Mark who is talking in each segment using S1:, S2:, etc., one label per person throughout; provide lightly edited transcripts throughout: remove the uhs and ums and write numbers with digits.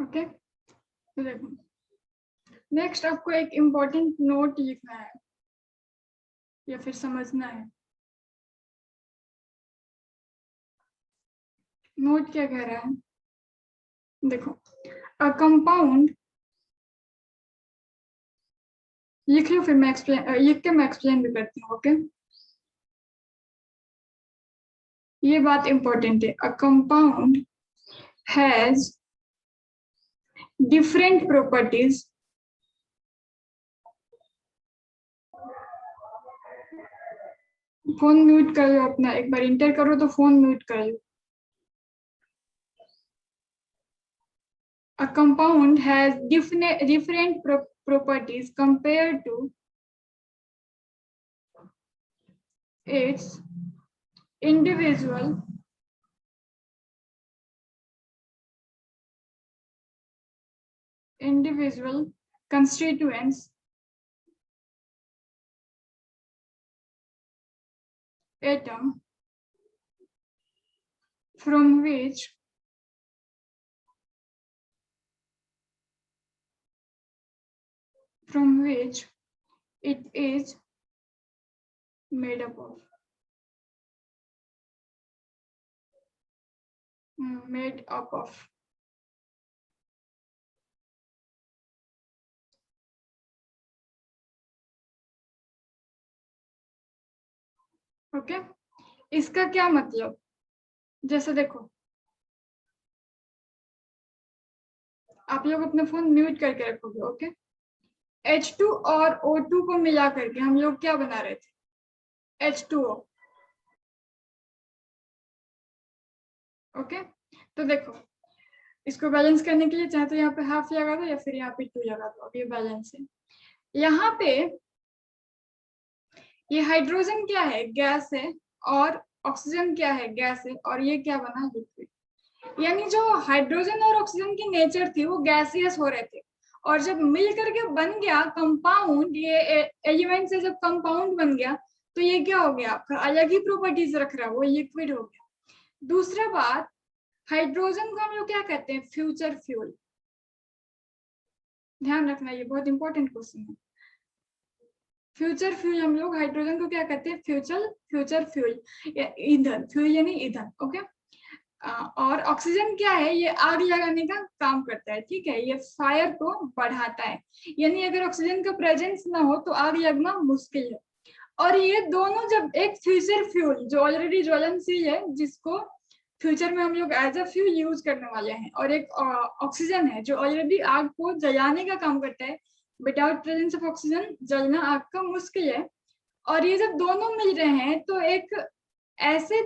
S1: Okay, तो देखो next आपको एक इम्पोर्टेंट नोट लिखना है या फिर समझना है। नोट क्या कह रहा है, देखो अ कंपाउंड, लिख लो फिर मैं एक्सप्लेन, लिख के मैं एक्सप्लेन भी करती हूँ। ओके, ये बात इंपॉर्टेंट है। अ compound has different properties phone mute कर लो अपना, एक बार इंटर करो तो फोन म्यूट कर लो। A compound has different properties compared to its individual constituents atom from which it is made up of. Made up of. Okay, इसका क्या मतलब, जैसे देखो आप लोग अपना फोन म्यूट करके रखोगे। ओके, H2 और O2 को मिला करके हम लोग क्या बना रहे थे, H2O। ओके, तो देखो इसको बैलेंस करने के लिए चाहे तो यहाँ पे हाफ लगा दो या फिर यहाँ पे 2 लगा दो, अब ये बैलेंस है। यहाँ पे ये हाइड्रोजन क्या है, गैस है, और ऑक्सीजन क्या है, गैस है, और ये क्या बना, लिक्विड। यानी जो हाइड्रोजन और ऑक्सीजन की नेचर थी वो गैसियस हो रहे थे, और जब मिल करके बन गया कंपाउंड, ये एलिमेंट से जब कंपाउंड बन गया तो ये क्या हो गया, आपका अलग ही प्रॉपर्टीज रख रहा है, वो लिक्विड हो गया। दूसरा बात, हाइड्रोजन को हम लोग क्या कहते हैं, फ्यूचर फ्यूल। ध्यान रखना, ये बहुत इंपॉर्टेंट क्वेश्चन है। फ्यूचर फ्यूल हम लोग हाइड्रोजन को क्या कहते हैं, फ्यूचर फ्यूल, ईंधन, फ्यूल यानी ईंधन। ओके, और ऑक्सीजन क्या है, ये आग लगाने का काम करता है, ठीक है, ये फायर को बढ़ाता है। यानी अगर ऑक्सीजन का प्रेजेंस ना हो तो आग लगना मुश्किल है। और ये दोनों जब एक फ्यूचर फ्यूल जो ऑलरेडी ज्वलनशील है, जिसको फ्यूचर में हम लोग एज अ फ्यूल यूज करने वाले हैं, और एक ऑक्सीजन है जो ऑलरेडी आग को जलाने का काम करता है, विदाउट प्रेजेंस ऑफ ऑक्सीजन जलना आग का मुश्किल है। और ये जब दोनों मिल रहे हैं तो एक ऐसे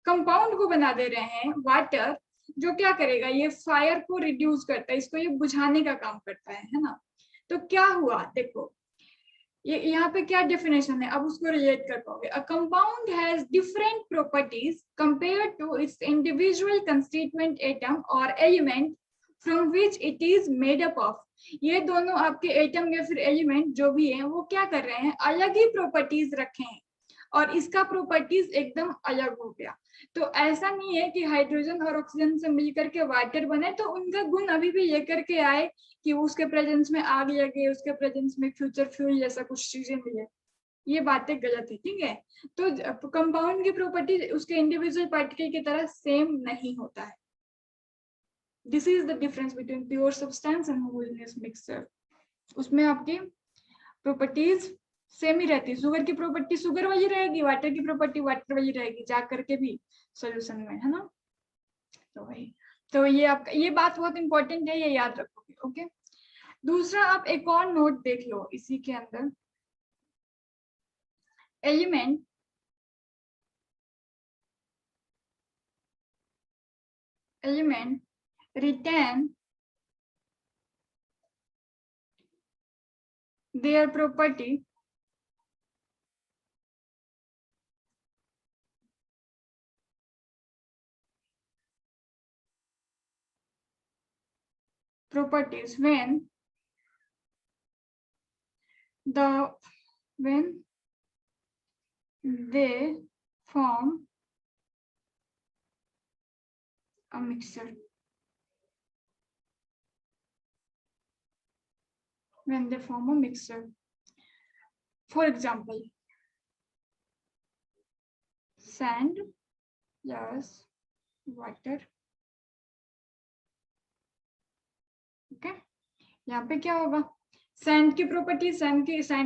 S1: कंपाउंड को बना दे रहे हैं, वाटर, जो क्या करेगा, ये फायर को रिड्यूस करता है, इसको ये बुझाने का काम करता है ना। तो क्या हुआ, देखो ये यहाँ पे क्या डेफिनेशन है, अब उसको रिलेट कर पाओगे। A compound has different properties compared to its individual constituent atom और element from which it is made up of. ये दोनों आपके एटम या फिर एलिमेंट जो भी है वो क्या कर रहे हैं, अलग ही प्रॉपर्टीज रखे हैं, और इसका प्रॉपर्टीज एकदम अलग हो गया। तो ऐसा नहीं है कि हाइड्रोजन और ऑक्सीजन से मिलकर के वाटर बने तो उनका गुण अभी भी लेकर के आए कि उसके प्रेजेंस में आग लगे, उसके प्रेजेंस में फ्यूचर फ्यूल जैसा कुछ चीजें मिले, ये बातें गलत है, ठीक है। तो कंपाउंड की प्रॉपर्टी उसके इंडिविजुअल पार्टिकल की तरह सेम नहीं होता है। This is the difference between pure substance and homogeneous mixture. उसमें आपकी प्रॉपर्टीज सेम ही रहती है, शुगर की प्रॉपर्टी शुगर वाली रहेगी, वाटर की प्रॉपर्टी वाटर वाली रहेगी, जा करके भी सोल्यूशन में, है ना। तो वही, तो ये आपका, ये बात बहुत इंपॉर्टेंट है, ये याद रखोगे। ओके, दूसरा आप एक और नोट देख लो इसी के अंदर, element retain their properties when they form a mixture. when they form a mixture. For example, sand plus water. Okay, यहाँ पे क्या होगा, सैंड की प्रॉपर्टीज सैंड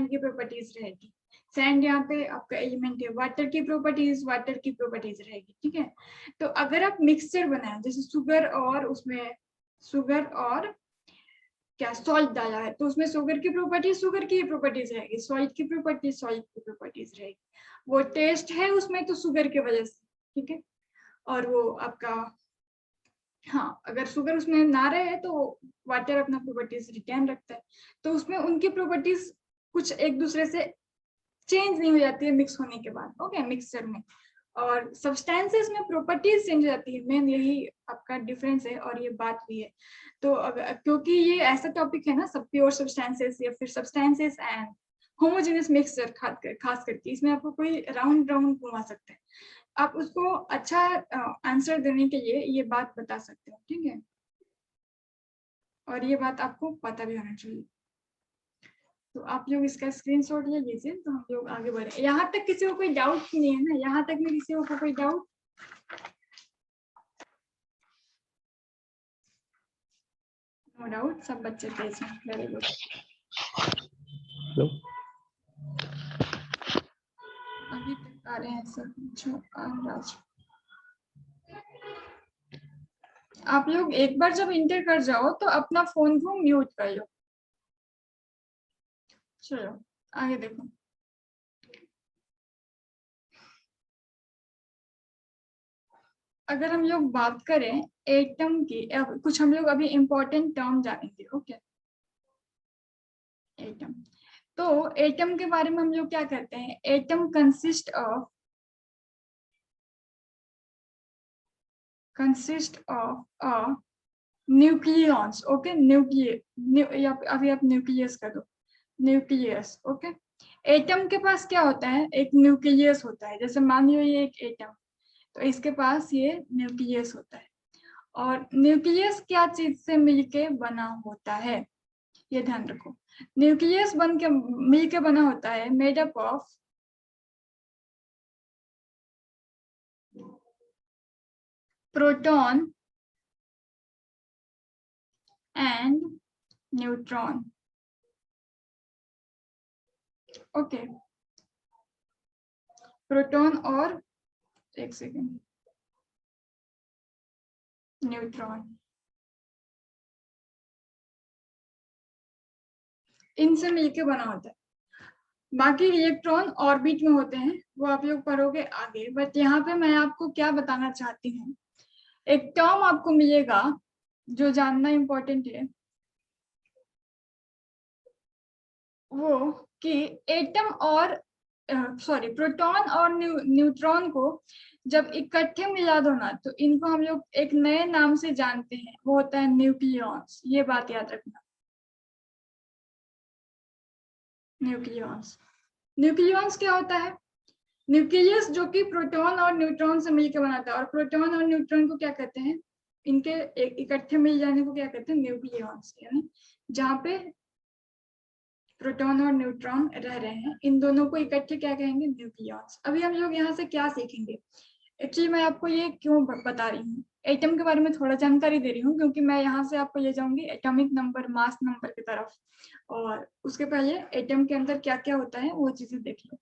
S1: की प्रॉपर्टीज रहेगी, सैंड यहाँ पे आपका एलिमेंट है, वाटर की प्रॉपर्टीज रहेगी, ठीक है। तो अगर आप मिक्सचर बनाए जैसे शुगर और उसमें शुगर और क्या सॉल्ट डाला है, तो उसमें शुगर की प्रॉपर्टीज रहेगी, सॉल्ट की प्रॉपर्टीज रहेगी। वो टेस्ट है उसमें तो शुगर की वजह से, ठीक है। और वो आपका हाँ, अगर शुगर उसमें ना रहे तो वाटर अपना प्रॉपर्टीज रिटेन रखता है, तो उसमें उनकी प्रॉपर्टीज कुछ एक दूसरे से चेंज नहीं हो जाती है मिक्स होने के बाद, ओके, मिक्सचर में। और सब्सटेंसेस में प्रॉपर्टीज चेंज हो जाती है, मेन यही आपका डिफरेंस है, और ये बात भी है। तो क्योंकि ये ऐसा टॉपिक है ना, सब प्योर सब्सटेंसेस या फिर सब्सटेंसेस एंड होमोजेनियस मिक्सचर खास करके, इसमें आपको कोई राउंड घुमा सकते हैं, आप उसको अच्छा आंसर देने के लिए ये बात बता सकते हो, ठीक है। और ये बात आपको पता भी होना चाहिए। तो आप लोग इसका स्क्रीनशॉट ले लीजिए, तो हम लोग आगे बढ़े। यहाँ तक किसी को कोई डाउट नहीं है ना, यहाँ तक में किसी को कोई डाउट? नो डाउट, सब बच्चे तेज हैं, वेरी गुड। अभी तक आ रहे हैं सब, जो राज। आप लोग एक बार जब इंटर कर जाओ तो अपना फोन को म्यूट कर लो। चलो आगे देखो। अगर हम लोग बात करें एटम की, कुछ हम लोग अभी इम्पोर्टेंट टर्म जानेंगे, ओके। एटम, तो एटम के बारे में हम लोग क्या करते हैं, atom consist of a nucleons, okay, अभी आप न्यूक्लियस कर दो, न्यूक्लियस, ओके। एटम के पास क्या होता है, एक न्यूक्लियस होता है, जैसे मान लो ये एक एटम, तो इसके पास ये न्यूक्लियस होता है। और न्यूक्लियस क्या चीज से मिलके बना होता है, ये ध्यान रखो, न्यूक्लियस बन के मिलके बना होता है, made up of proton and neutron, okay. Proton और एक सेकेंड न्यूट्रॉन, इनसे मिलके बना होता है। बाकी इलेक्ट्रॉन ऑर्बिट में होते हैं, वो आप लोग पढ़ोगे आगे, बट यहाँ पे मैं आपको क्या बताना चाहती हूँ, एक टर्म आपको मिलेगा जो जानना इम्पोर्टेंट है, वो कि एटम और सॉरी प्रोटॉन और न्यूट्रॉन को जब इकट्ठे मिला दो ना, तो इनको हम लोग एक नए नाम से जानते हैं, वो होता है न्यूक्लियॉन्स, ये बात याद रखना। न्यूक्लियॉन्स, न्यूक्लियॉन्स क्या होता है, न्यूक्लियस जो कि प्रोटॉन और न्यूट्रॉन से मिलकर बनाता है, और प्रोटॉन और न्यूट्रॉन को क्या कहते हैं, इनके इकट्ठे मिल जाने को क्या कहते हैं, न्यूक्लियॉन्स, यानी जहाँ पे प्रोटॉन और न्यूट्रॉन रह रहे हैं, इन दोनों को इकट्ठे क्या कहेंगे, न्यूक्लियॉन्स। अभी हम लोग यहाँ से क्या सीखेंगे, एक्चुअली मैं आपको ये क्यों बता रही हूँ, एटम के बारे में थोड़ा जानकारी दे रही हूँ, क्योंकि मैं यहाँ से आपको ले जाऊंगी एटॉमिक नंबर, मास नंबर की तरफ, और उसके पहले एटम के अंदर क्या क्या होता है वो चीजें देख लो।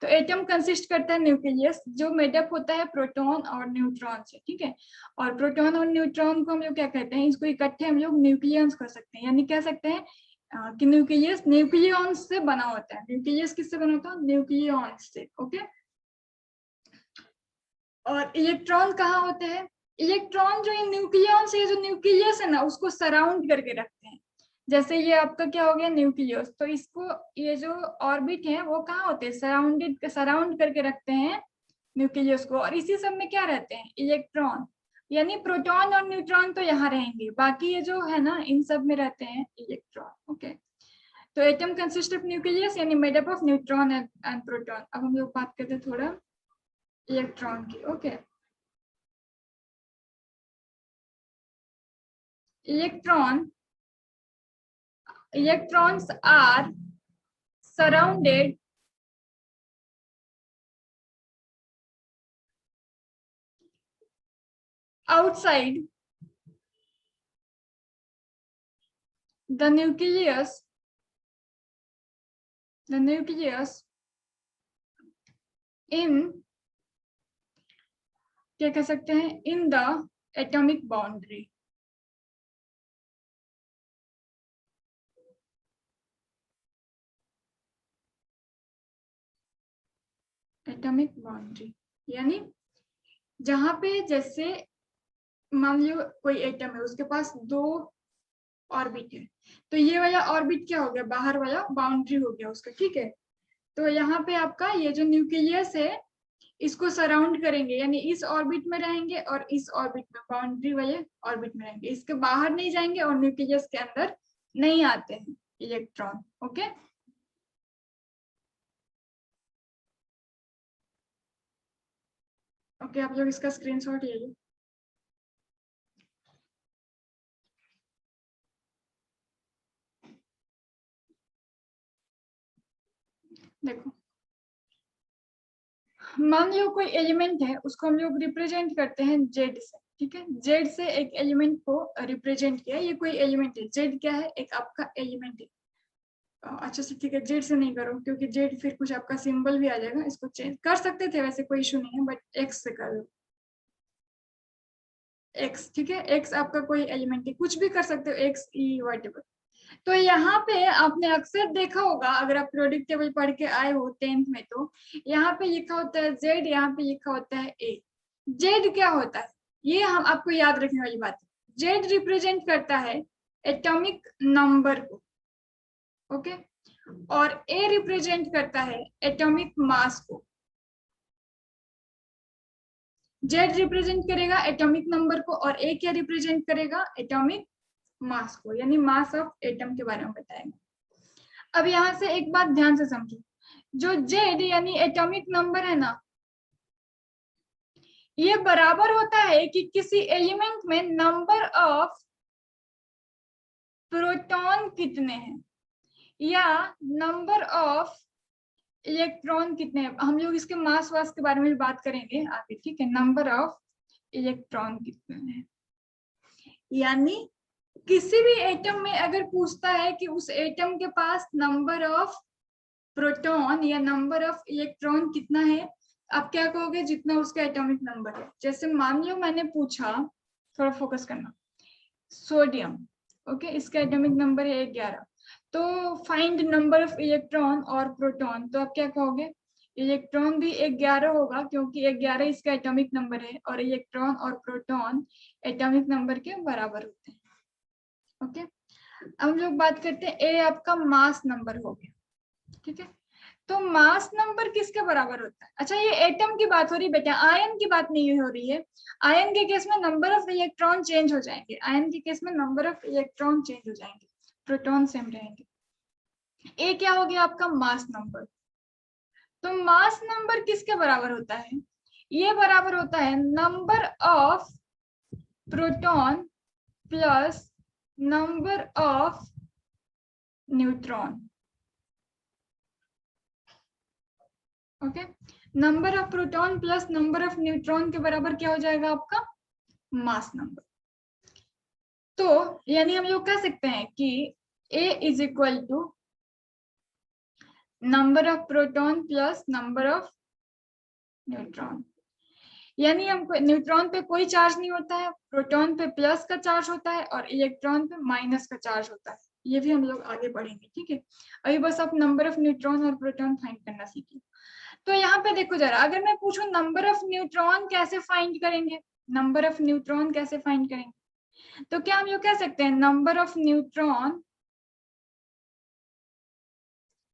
S1: तो एटम कंसिस्ट करता है न्यूक्लियस, जो मेडअप होता है प्रोटॉन और न्यूट्रॉन से, ठीक है। और प्रोटॉन और न्यूट्रॉन को हम लोग क्या कहते हैं, इसको इकट्ठे हम लोग न्यूक्लियंस कर सकते हैं, यानी कह सकते हैं कि न्यूक्लियस न्यूक्लियॉन्स से बना होता है। न्यूक्लियस किससे बना होता है, न्यूक्लियॉन्स से, ओके। और इलेक्ट्रॉन कहाँ होते हैं, इलेक्ट्रॉन जो न्यूक्लियॉन्स है, जो न्यूक्लियस है ना, उसको सराउंड करके रखते हैं। जैसे ये आपका क्या हो गया न्यूक्लियस, तो इसको ये जो ऑर्बिट है वो कहाँ होते हैं, सराउंड करके रखते हैं न्यूक्लियस को, और इसी सब में क्या रहते हैं, इलेक्ट्रॉन, यानी प्रोटॉन और न्यूट्रॉन तो यहाँ रहेंगे, बाकी ये जो है ना इन सब में रहते हैं इलेक्ट्रॉन, ओके। तो एटम कंसिस्ट ऑफ न्यूक्लियस यानी made up of neutron and proton. अब हम लोग बात करते हैं थोड़ा इलेक्ट्रॉन की, okay. Electron electrons are surrounded outside the nucleus in, क्या कह सकते हैं, in the atomic boundary. Atomic boundary यानी जहां पे जैसे मान लो कोई एटम है, उसके पास 2 ऑर्बिट है, तो ये वाला ऑर्बिट क्या हो गया, बाहर वाला बाउंड्री हो गया उसका, ठीक है। तो यहाँ पे आपका ये जो न्यूक्लियस है इसको सराउंड करेंगे, यानी इस ऑर्बिट में रहेंगे और इस ऑर्बिट में, बाउंड्री वाले ऑर्बिट में रहेंगे, इसके बाहर नहीं जाएंगे और न्यूक्लियस के अंदर नहीं आते हैं इलेक्ट्रॉन। ओके, ओके, आप लोग इसका स्क्रीनशॉट ले लो। देखो, मान लो कोई एलिमेंट है, उसको हम लोग रिप्रेजेंट करते हैं जेड से, ठीक है। जेड से एक एलिमेंट को रिप्रेजेंट किया, ये कोई एलिमेंट है, जेड क्या है, एक आपका एलिमेंट है। अच्छा से, ठीक है, जेड से नहीं करो क्योंकि जेड फिर कुछ आपका सिंबल भी आ जाएगा, इसको चेंज कर सकते थे वैसे, कोई इशू नहीं है, बट एक्स से कर लो, एक्स, ठीक है। एक्स आपका कोई एलिमेंट है, कुछ भी कर सकते हो, एक्स ई व्हाटएवर। तो यहाँ पे आपने अक्सर देखा होगा, अगर आप पीरियोडिक टेबल पढ़ के आए हो 10th में, तो यहाँ पे लिखा होता है जेड, यहाँ पे लिखा होता है ए। जेड क्या होता है, ये हम आपको याद रखने वाली बात है। जेड रिप्रेजेंट करता है एटॉमिक नंबर को, ओके, और ए रिप्रेजेंट करता है एटॉमिक मास को। जेड रिप्रेजेंट करेगा एटॉमिक नंबर को और ए क्या रिप्रेजेंट करेगा, एटॉमिक मास को, यानी मास ऑफ एटम के बारे में बताएगा। अब यहां से एक बात ध्यान से समझो, जो जेड यानी एटॉमिक नंबर है ना, ये बराबर होता है कि किसी एलिमेंट में नंबर ऑफ प्रोटॉन कितने हैं या नंबर ऑफ इलेक्ट्रॉन कितने हैं। हम लोग इसके मास वास के बारे में भी बात करेंगे आगे, ठीक है। नंबर ऑफ इलेक्ट्रॉन कितने हैं, यानी किसी भी एटम में अगर पूछता है कि उस एटम के पास नंबर ऑफ प्रोटॉन या नंबर ऑफ इलेक्ट्रॉन कितना है, आप क्या कहोगे, जितना उसका एटॉमिक नंबर है। जैसे मान लो मैंने पूछा, थोड़ा फोकस करना, सोडियम, ओके, इसका एटॉमिक नंबर है 11, तो फाइंड नंबर ऑफ इलेक्ट्रॉन और प्रोटॉन, तो आप क्या कहोगे, इलेक्ट्रॉन भी 11 होगा क्योंकि 11 इसका एटॉमिक नंबर है, और इलेक्ट्रॉन और प्रोटॉन एटॉमिक नंबर के बराबर होते हैं। ओके, अब हम लोग बात करते हैं, ए आपका मास नंबर हो गया, ठीक है। तो मास नंबर किसके बराबर होता है, अच्छा ये एटम की बात हो रही है बेटा, आयन की बात नहीं हो रही है। आयन के केस में नंबर ऑफ इलेक्ट्रॉन चेंज हो जाएंगे, आयन के केस में नंबर ऑफ इलेक्ट्रॉन चेंज हो जाएंगे, प्रोटॉन सेम रहेंगे। ए क्या हो गया आपका, मास नंबर। तो मास नंबर किसके बराबर होता है, ये बराबर होता है number of proton plus number of neutron. Okay, number of proton plus number of neutron के बराबर क्या हो जाएगा आपका, मास नंबर। तो यानी हम लोग कह सकते हैं कि A is equal to number of proton plus number of neutron, यानी हमको न्यूट्रॉन पे कोई चार्ज नहीं होता है, प्रोटॉन पे प्लस का चार्ज होता है और इलेक्ट्रॉन पे माइनस का चार्ज होता है। ये भी हम लोग आगे पढ़ेंगे, ठीक है। अभी बस आप नंबर ऑफ न्यूट्रॉन और प्रोटॉन फाइंड करना सीखिए। तो यहाँ पे देखो जरा, अगर मैं पूछूं नंबर ऑफ न्यूट्रॉन कैसे फाइंड करेंगे, नंबर ऑफ न्यूट्रॉन कैसे फाइंड करेंगे, तो क्या हम लोग कह सकते हैं number of neutron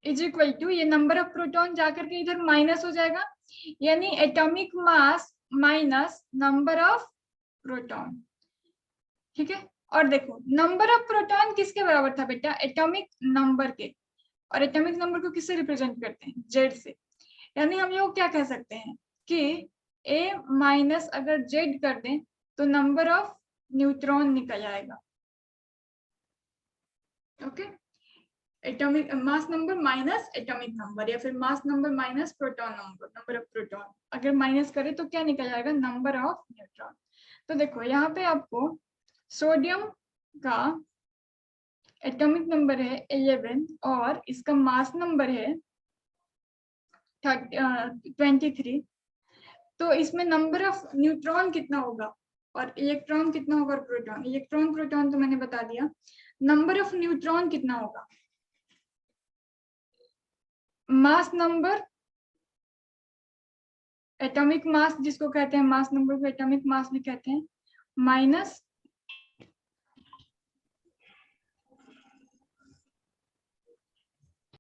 S1: is equal to, ये नंबर ऑफ प्रोटॉन जाकर के इधर माइनस हो जाएगा, यानी atomic mass minus number of proton, ठीक है। और देखो नंबर ऑफ प्रोटॉन किसके बराबर था बेटा, एटॉमिक नंबर के, और एटॉमिक नंबर को किससे रिप्रेजेंट करते हैं, जेड से। यानी हम लोग क्या कह सकते हैं कि ए माइनस अगर जेड कर दें तो नंबर ऑफ न्यूट्रॉन निकल आएगा। Okay, atomic mass number minus atomic number, या फिर मास number minus proton number, number of proton. अगर माइनस करें तो क्या निकल जाएगा, नंबर ऑफ न्यूट्रॉन। तो देखो यहाँ पे आपको सोडियम का एटॉमिक नंबर है 11 और इसका मास नंबर है 23। तो इसमें नंबर ऑफ न्यूट्रॉन कितना होगा और इलेक्ट्रॉन कितना होगा, और प्रोटॉन। इलेक्ट्रॉन प्रोटॉन तो मैंने बता दिया। नंबर ऑफ न्यूट्रॉन कितना होगा, मास नंबर, एटॉमिक मास जिसको कहते हैं, मास नंबर को एटॉमिक मास भी कहते हैं, माइनस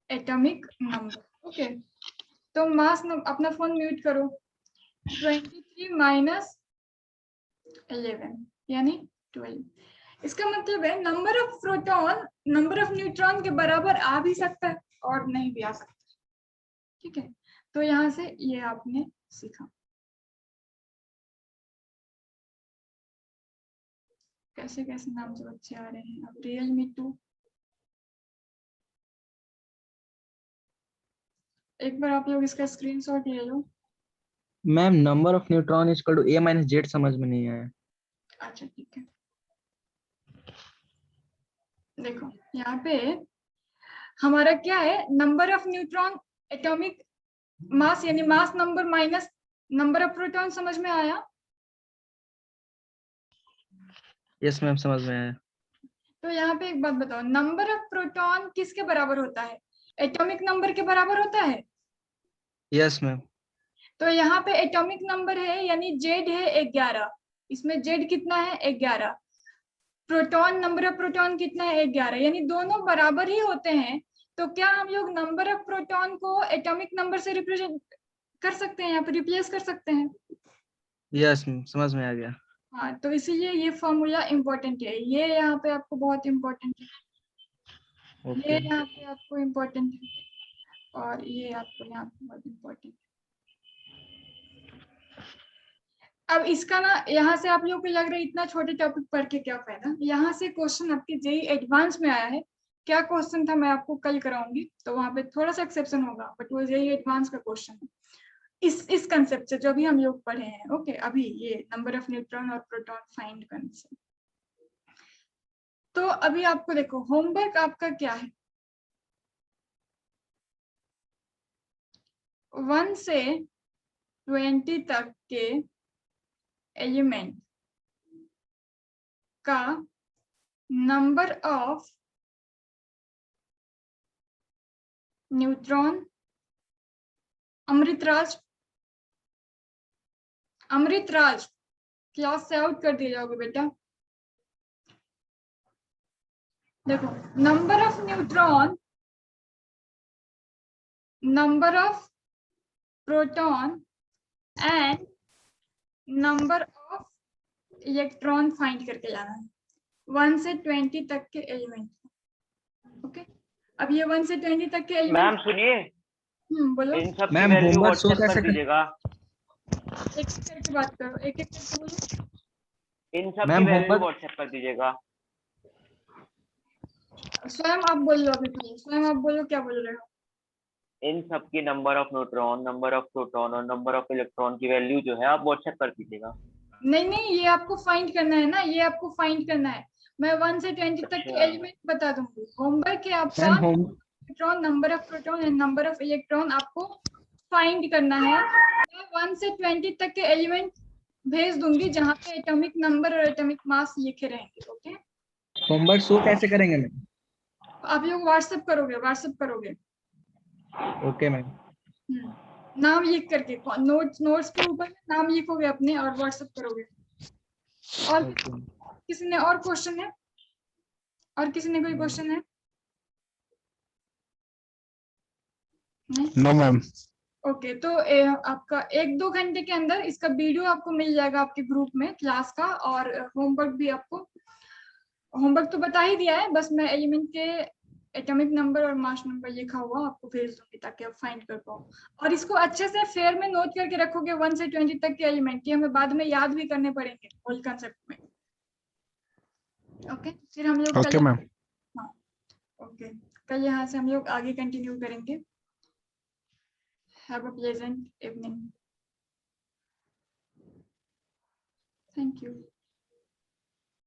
S1: एटॉमिक नंबर। ओके, तो मास नंबर, अपना फोन म्यूट करो, 23 माइनस 11 यानी 12। इसका मतलब है number of proton number of neutron के बराबर आ भी सकता है और नहीं भी आ सकता। ठीक है, तो यहाँ से ये आपने सीखा कैसे कैसे नाम से बच्चे आ रहे हैं। अब रियलमी 2, एक बार आप लोग इसका स्क्रीनशॉट ले लो।
S2: Ma'am number of neutron is equal to a minus Z, समझ में नहीं आया।
S1: अच्छा ठीक है, देखो यहाँ पे हमारा क्या है, number of neutron atomic mass यानी mass number minus number of proton. समझ में आया?
S2: यस मैम समझ में आया।
S1: तो यहाँ पे एक बात बताओ, नंबर ऑफ प्रोटॉन किसके बराबर होता है, एटॉमिक नंबर के बराबर होता है।
S2: Yes ma'am.
S1: तो यहाँ पे एटॉमिक नंबर है यानी जेड है 11, इसमें जेड कितना है 11, प्रोटॉन नंबर ऑफ प्रोटॉन कितना है 11, यानी दोनों बराबर ही होते हैं। तो क्या हम लोग नंबर ऑफ प्रोटॉन को एटॉमिक नंबर से रिप्रेजेंट कर सकते हैं, यहाँ पे रिप्लेस कर सकते हैं।
S2: यस मैम समझ में आ गया।
S1: हाँ, तो इसीलिए ये फॉर्मूला इम्पोर्टेंट है, ये यहाँ पे आपको बहुत इम्पोर्टेंट है,
S2: ओके।
S1: ये यहाँ पे आपको इम्पोर्टेंट है, और ये आपको यहाँ पे बहुत इम्पोर्टेंट है। अब इसका ना, यहाँ से आप लोगों को लग रहा है इतना छोटे टॉपिक पढ़ के क्या फायदा, यहाँ से क्वेश्चन आपके जेई एडवांस में आया है। क्या क्वेश्चन था मैं आपको कल कराऊंगी, तो वहां पे थोड़ा सा एक्सेप्शन होगा, बट वो जेई एडवांस का क्वेश्चन है इस कंसेप्ट से जो अभी हम लोग पढ़े हैं। ओके, अभी ये नंबर ऑफ न्यूट्रॉन और प्रोटॉन फाइंड करने से। तो अभी आपको देखो होमवर्क आपका क्या है, 1 से 20 तक के एलिमेंट का number of neutron. Amritraj, Amritraj class से आउट कर दिए जाओगे बेटा। देखो, number of neutron, number of proton and number of electron find करके लाना है 1 से 20 तक के एलिमेंट। ओके, अब ये 1 से 20 तक के एलिमेंट।
S3: मैम सुनिए,
S1: बोलो।
S3: इन सब की
S2: ma'am
S3: value
S2: homework show
S3: WhatsApp
S2: कैसे
S3: कर दीजिएगा।
S1: एक एक करके बात करो, एक एक करके बोलो।
S3: इन सब की
S2: मैम
S3: वैल्यू
S2: होमवर्क।
S3: व्हाट्सएप कर दीजिएगा।
S1: स्वयं आप बोल लो, अभी पहले स्वयं आप बोलो क्या बोल रहे हो।
S3: इन सब की number of neutron, number of proton और नंबर ऑफ इलेक्ट्रॉन की वैल्यू जो है आप व्हाट्सएप कर दीजिएगा।
S1: नहीं नहीं, ये आपको फाइंड करना है ना, ये आपको फाइंड करना है। मैं 1 से 20 तक के एलिमेंट बता दूंगी। होमवर्क है आपका,
S2: ma'am home
S1: electron, number of proton and number of electron आपको फाइंड करना है। मैं 1 से 20 तक के एलिमेंट भेज दूंगी जहां पे एटॉमिक नंबर और एटॉमिक मास लिखे रहेंगे। ओके,
S2: होमवर्क शो कैसे करेंगे मैम?
S1: आप लोग व्हाट्सएप करोगे, व्हाट्सएप करोगे।
S2: Okay ma'am.
S1: नाम लिख करके, नोट्स के ऊपर नाम लिखोगे अपने और व्हाट्सएप करोगे। और किसी ने और क्वेश्चन है, और किसी ने कोई क्वेश्चन है?
S2: No ma'am.
S1: ओके, तो आपका 1-2 घंटे के अंदर इसका वीडियो आपको मिल जाएगा आपके ग्रुप में क्लास का, और होमवर्क भी आपको, होमवर्क तो बता ही दिया है, बस मैं एलिमेंट के एटॉमिक नंबर और मास नंबर लिखा हुआ आपको भेज दूंगी ताकि आप फाइंड कर पाओ। और इसको अच्छे से फेयर में नोट करके रखोगे 1 से 20 तक के एलिमेंट की, हमें बाद में याद भी करने पड़ेंगे होल कंसेप्ट में। ओके, फिर हम लोग
S2: ओके मैम।
S1: हाँ ओके। ओके, कल यहाँ से हम लोग आगे कंटिन्यू करेंगे। Have a pleasant evening. Thank you.